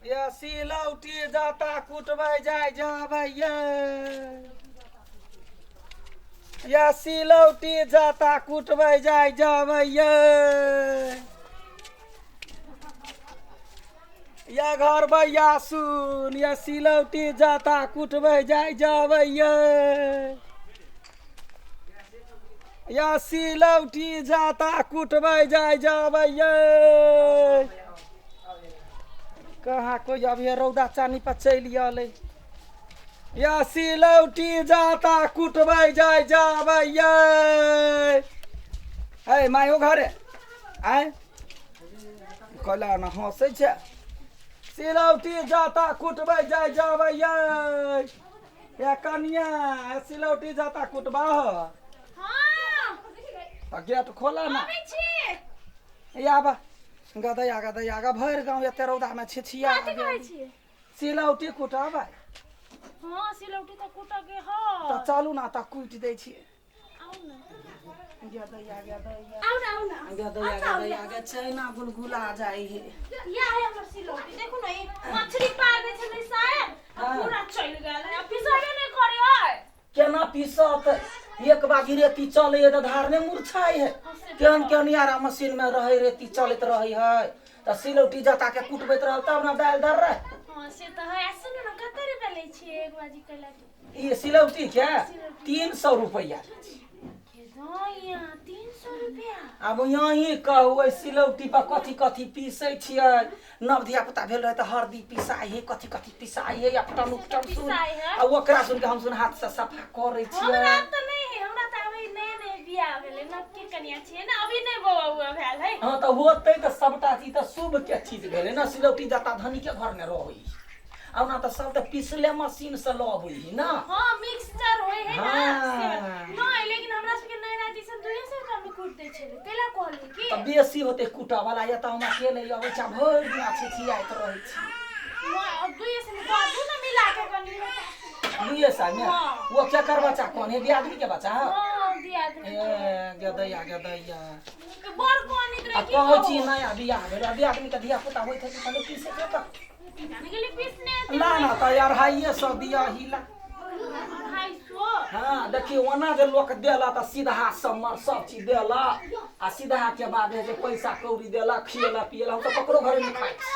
या सिलौटी जाता कुटबै जाय जाबै ये या सिलौटी जाता कुटबै जाय जाबै ये या घर भैया सुन या सिलौटी जाता कुटबै जाय जाबै ये या सिलौटी जाता कुटबै जाय जाबै ये कहाँ कोई अभी रौदा चानी पर चलि अलै या सिलौटी जाता कुटबै जाय जाबै ये है मायो घरे आय कहला न हंसै छै सिलौटी जाता कुटबै जाय जाबै ये या कनिया सिलौटी जाता कुटबा हां गेट खोला ना या बा गदैया गदैया भर गाँव एते रौदा में छिछिया सिलौटी कुटबै हां सिलौटी त कुट के ह त चलू ना त कुटि दै छी आउ न गदैया गदैया आउ न गदैया गदैया के चैना गुलगुला जाइ हे या है हमर सिलौटी देखु न ई मछली पार छलै शायद पूरा चल गेल है पिसबे नै करे है केना पीसत एक बागी रेती चले त धार ने मुरछाई है केन यारा मशीन में रहे रेती चलत रही है त सिलौटी जता के कुटबैत रह तब ना दाल दर रहे हां से त है सुन न कते रुपया लै छी एक बाजी कैला ये सिलौटी के 300 रुपया के दया 300 रुपया अब यही कहू सिलौटी पर कथी कथी पीसै छियै नव धिया पुता भेल रहे त हरदी पिसाई है कथी कथी पिसाई है अपटन उपटन सुन आ ओकरा सुन के हम सुन हाथ से सफा करै छियै हमरा त नै है हमरा त अभी नै बियाह भेलै नक्की कनिया छियै न अभी नै बौआ हुआ भेल है हां त होतै त सबटा चीज त शुभ के चीज भेलै न सिलौटी जता धनी के घर में रहै अब ना त सब त पिसले मशीन से लबै है ना हां मिक्सचर होय है ना हाँ। नै लेकिन हमरा सबके नैना दिसन 200 रुपया में कुट दै छलै केला कहली की त बेसी होते कुटा वाला या त हम अकेले अबै छ भर दिन छिछियाइत रहै छी अब 200 में बाजू ना मिला के कनी दुए साल में हाँ। वो क्या कर बच्चा कौन है भी आदमी के बच्चा हां दिया दे ए गदैया गदैया बड़ कोनी आ रहे की कहै छी नया बियाह भेल अभी आदमी के धिया पुता होइत है कहले पीसे के त जाने के लिए पीसने ना ना त यार हाइए सब दिया हिला 250 हाँ देखिए ओना जे लोक देला त सीधा समर सब चीज देला आ सीधा के बाद है जे पैसा कौड़ी देला खिएला पिएला हम त ककरो घरे नहीं खाइ छी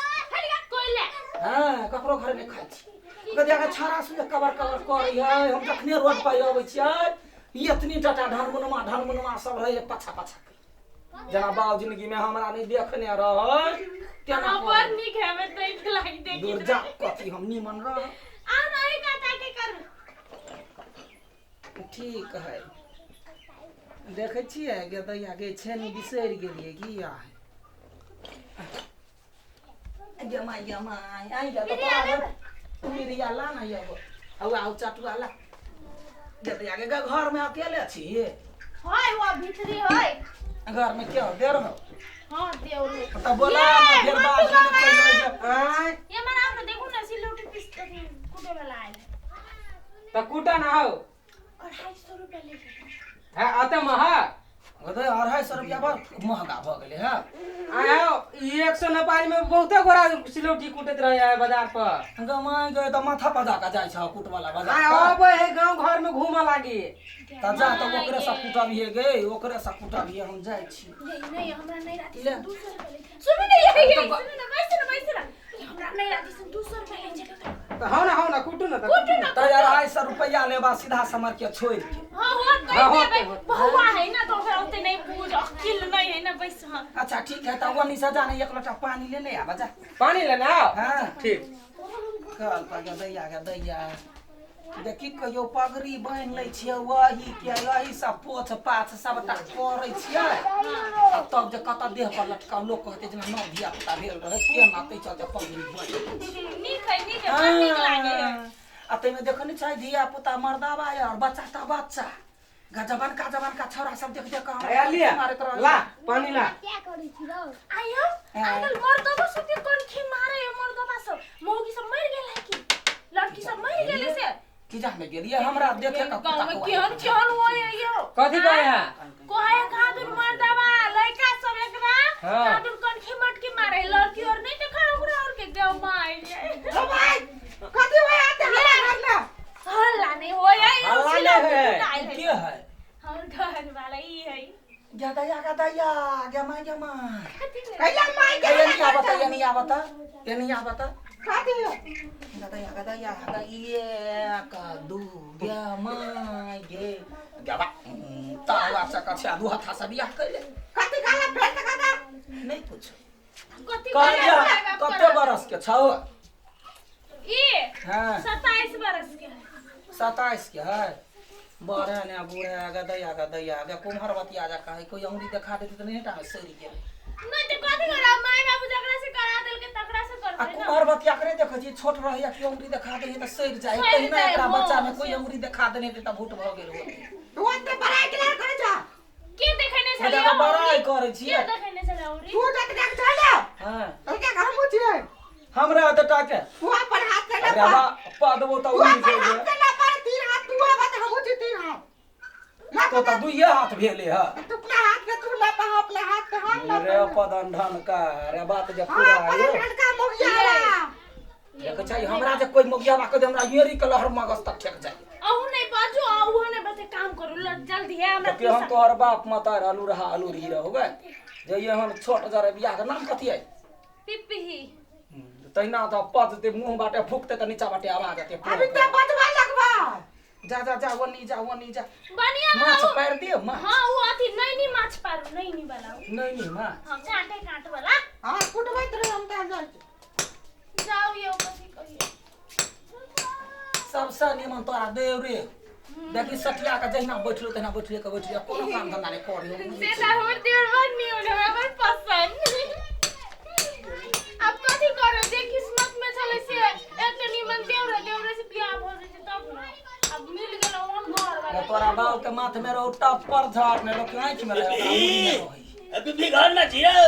कोइले हाँ ककरो घरे नहीं खाइ छी कदिया के छाड़ा से कवर कवर करै है हम जखने रोड पर आबै छियै इतनी टाटा ढनमुनमा सब रहे पछा पछा जना बाव जिंदगी में हमरा नहीं देखने रह केना पर निक हेबे तै खिलाई देखि दूर जा कथी हम निमन रह आ नहीं काटा के कर ठीक है देखे छियै गदैया गे छेनी बिसैर गेलियै की या जमाई जमाई आई जा तो तोरा मिरिया ला ना ये आउ चाटू आला गदैया के घर में अकेले छी होय वो भीतरी होय घर में क्या देर हो हां देव रे त बोला ना फिर बाद में कोई आय ये मना ना देखो ना सिलौटी पीस कुटे वाला आइल त कुटा ना हो 250 रुपया ले है आते महा गदै 250 रुपया पर महंगा भ गेले है आयो 100 नेपाली में बहुते गोरा सिलौटी कुटत रहे है बाजार पर गमाई गए त माथा पजा का जाय छ कुट वाला बाजार आय अब है गांव घर में घूमा लागी त जा त ओकरे सब कुटबिए गे ओकरे सब कुटबिए हम जाय छी नहीं हमरा नहीं राती ले 200 रुपया ले सुन नहीं सुन ना बैठ ना हमरा नहीं राती 200 रुपया ले चलो त हो ना कुटू ना त यार 250 रुपया लेबा सीधा समर के छोड़ के हां हो कह दे बहुआ है ना तो फिर उतने नहीं पूछ अकिल नहीं है ना बस हां अच्छा ठीक है त वनी से जाने एक लोटा पानी ले ले आबा जा पानी लेना आओ हां ठीक कल पगा दैया देखी कहियो पगड़ी बांध लै छियै वही के यही सब पोछ पाछ सबटा करै छियै आ तब जे कत देह पर लटका लोग कहते जेना नौ धिया पुता भेल रहे के नाते चलते पगड़ी बांध नीक है नीक लागे है आ तैमे देखो नहीं छै धिया पुता मर्दावा और बच्चा ता बच्चा गजबन का छोरा सब देख देख आया लिया ला पानी ला क्या करी थी रो आयो आइल मर्दबा सब कोन खी मारे मर्दबा सब मौगी सब मर गेल है की लड़की सब मर गेल से की जाने गेलिए हमरा देखे का गांव में केहन होय यो कथि कहे है कोहे खादुन मर्दबा लड़का सब एकरा हां खादुन कोन खी मटकी मारे लड़की और नहीं देखा ओकरा और के गांव में आइल दैया गमा कैला माई के ये नहीं आवता का दियो दैया ये का दू गमा ये गबा तावा सका छ दू हाथ से बियाह कैले कति काला भेट कदा नहीं पूछ कति कते बरस के छौ ये हां 27 बरस के 27 के है बड़ा ने बूढ़ा गदैया कुम्हर बतिया जा कहे कोई अंगुरी दिखा देती तो नहीं टांग सरी के नहीं तो कथी करा माई बाबू जकरा से करा देल के तकरा से कर आ कुम्हर बतिया करे देखो जी छोट रहिया कि अंगुरी दिखा दे त सरी जाए कहीं ना एकरा बच्चा में कोई अंगुरी दिखा देने त भूत भ गेल हो तू अंते बड़ाई के करे जा के देखने से चले बड़ाई करे छी के देखने चले औरी तू जत देख चले हां तो क्या हम मुझे हमरा त टाके तू अपन हाथ से ना अरे बा पदबो त तू उड़ी अपन हाथ जाए से ना पर तीन हाथ तू आवा तो हम मुझे तीन हाथ तो दुइये हाथ भेले ह तू अपना हाथ के तू ना पा अपना हाथ के हम ना रे पदन ढन का रे बात जे पूरा हां है लड़का मोगिया देख चाहिए हमरा जे कोई मोगिया बा के हमरा येरी के लहर मगज तक ठेक जाए अहु नहीं बाजू अहु ने बते काम करू जल्दी है हमरा कि हम तोहर बाप माता आलू रहा आलू रही रहोगे जइए हम छोट जरे बियाह के नाम कथी है पिप्पी तहिना तो पद ते मुंह बाटे फूकते त नीचा बाटे आवाज आते अभी तो बचवा लगवा जा वनी जा बनिया माछ पैर दियो माछ हां वो अथी नहीं माछ पारू नहीं वाला नहीं माछ हां कांटे वाला हां कुटबैत रहे हम त जाओ ये कथी कहिए सबसे निमन तोरा देव रे देखी सठिया के जहिना बैठलो तहिना बैठले कोनो काम धंधा नहीं करियो से हमर देवर बनी हो हमर पसंद अब कथी करो जे किस्मत में चले से एक निमन देवर से बियाह भ जेते तब ना अब मिल गेल हम घर वाला तोरा बाल के माथ में रहो टप पर झाड़ ने लोग आंख में रहो अभी भी घर ना छिरो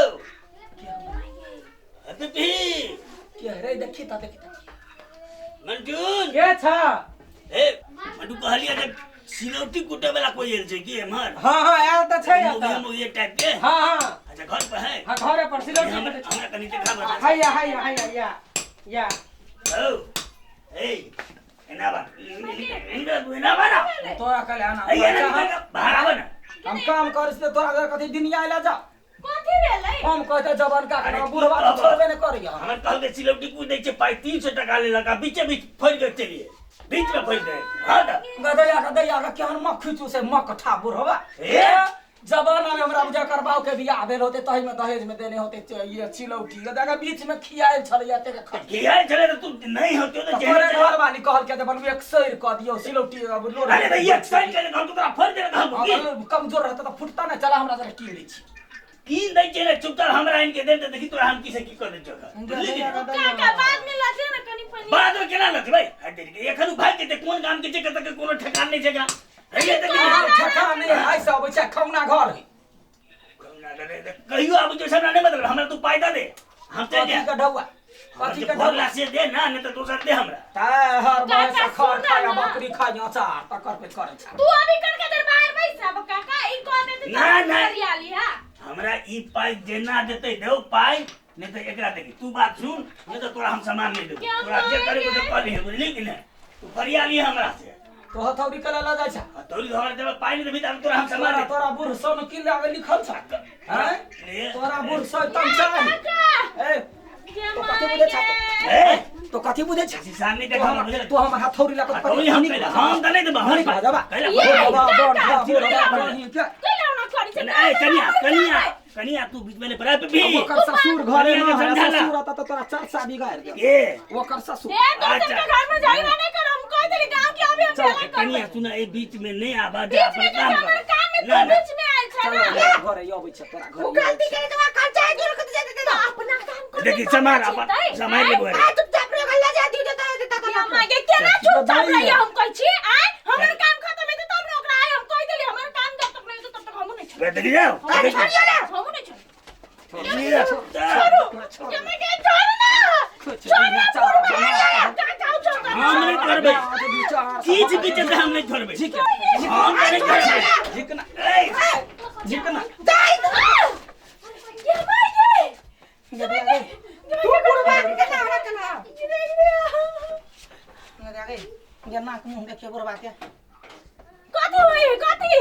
अभी भी के रे देखी ता मंजूर के छ ए मंटू कहलिया जे सिलौटी कुटे वाला कोई एल छै की हमर हां आयल त छै ये टाइप के हां अच्छा घर पर है हां घरे पर सिलौटी हमरा कनी देखा बता हैया या ओ ए एना बा ना तोरा कले आना भाड़ा बना हम काम कर से तोरा घर कथी दिन आइला जा कथी भेलै हम कहते जवान का बुढ़वा तो छोड़बे न करिया हमर कहल के सिलौटी कूद दै छै पाई 300 टका ले लगा बीच फड़ के चलिए बीच में फड़ गए हां गदैया का केहन मक्खी चू से मक ठा बुढ़वा ए जमाना में हमरा बुझा करबाओ के बियाह भेल होते तही में दहेज में देने होते ये सिलौटी गदैया बीच में खियाल छलिया ते खा किया चले तो तू नहीं होते तो तोरे घर वाली कहल के बनबे एक सैर क दियो सिलौटी अब लोड अरे भैया साइड के घर को तोरा फड़ के रखा कमजोर रहता तो फुटता ना चला हमरा जरा कीन लै छी कीन दै छै चुपचाप हमरा इनके दे दे देखी तोरा हम किसे की कर दे चोखा काका बाद में लगे ना कनी पनी बाद में केना लगे भाई हट दे एखन भाग के कोन काम के जगह तक कोनो ठिकान नहीं जगह हैया तक ठेका नहीं है सब छै खौना घर है कहियो आब जो हमरा नहीं मतलब हमरा तू पायदा दे हम ते कथी का ढौआ कथी का ढोला से दे ना नहीं तो दूसरा दे हमरा ता हर बार से खर खाया बकरी खाया अचार तकर पे करे छ तू अभी करके दर बाहर बैसा काका ई कह दे ना, ना। हरियाली हां हमरा ई पाई देना देते देव पाई नहीं तो एकरा देखी तू बात सुन नहीं तो तोरा हम सामान नहीं देबो तोरा जे करे को कर ले बुझली कि नहीं तू फरियाली हमरा से तो हथौड़ी कला ला जाय छ तोरी हमरा देबे पाई नहीं देबी त तोरा हम सामान दे तोरा बुढ़ सन की लागे लिखल छ हैं तोरा बुढ़ सन तम छ ए तो कथी बुझे छ ए तो कथी बुझे छ सामने देखा मुझे तो हम हथौड़ी ला के तोरी हम नहीं हम त नहीं देबो हनी कहा जाबा कहला कैला ना करी से ए कनिया तू बीच में पड़ा पे भी ओकर ससुर घरे में है समझा ना। ससुर आता तो तोरा चर्चा बिगाड़ दे ए ओकर ससुर ए दूसरे के घर में जाइबा नहीं कर हम कह देली गांव के अभी हम चला कर कनिया सुना ए बीच में नहीं आवा दे बीच अपन में काम हमर कर काम में ना, तू ना। बीच में आइल छ चल ना घरे आबै छ तोरा वो घर गलती करे तो खर्चा है जो रखते जाते तो अपना काम कर देखी समार अपन समय ले बोले आ चुपचाप रह गल्ला जाती देता या मागे केना चुपचाप रही हम कह छी आय हमर काम खत्म है तब न ओकरा आय हम कह देली हमर काम जब तक नहीं तब तक हम नहीं छोड़ देखी जाओ छोड़ियो ना हम नहीं छोड़ छोड़िए के मागे छोड़ ना हम नहीं करबे चीज बीच से हम नहीं छोड़बे हम नहीं करबे जिकना ए जिकना ये मागे तू बुढ़वा के ना हरा कना ये नाक मुंह देखे बुढ़वा के कथी होई कथी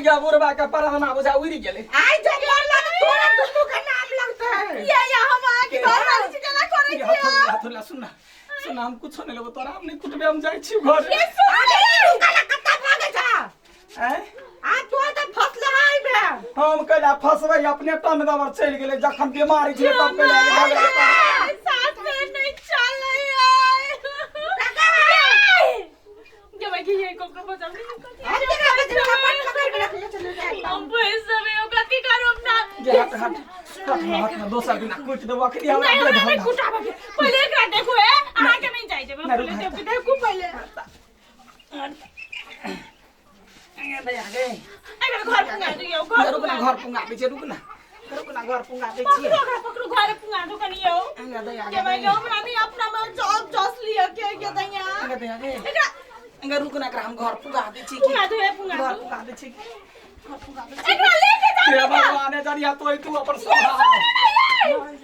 या बुरबा के पराना बुझा उड़ी गेले आई जब लड़ला तो तोरा दुनू के नाम लगते या हम आके घर वाली से केना करे छियो हाथुला सुन हम कुछ नहीं लेबो तोरा हम नहीं कुटबे हम जाई छी घर ये सुन काला कत्ता भागे जा हैं आ तो फसले आई बे हम कला फसबै अपने टन दवर चल गेले जखन बीमारी छे तब कला साथ में नहीं चले ये भाई ये कोकरो बचाओ अरे तेरा बजरा पानी लगा के रख ले चले जा हम पैसे में होगा की करो अपना हाथ में दोसर दिन कुछ देबो अखनी हम नहीं कुटा भागे पहले एक रात देखो है आके नहीं जाए जब पहले देखो पहले दया गे अरे घर पुंगा दियो घर पुंगा दे छे रुक ना घर पुंगा दे छी पकड़ो घर पुंगा दो कनियो दया के भाई हमरा भी अपना में जॉब जॉस लिया के दैया दया गे रुक ना हम घर पुंगा दे छी पुंगा दो घर पुंगा दे छी एकरा लेके जा भगवान जानिया तू अपन सहारा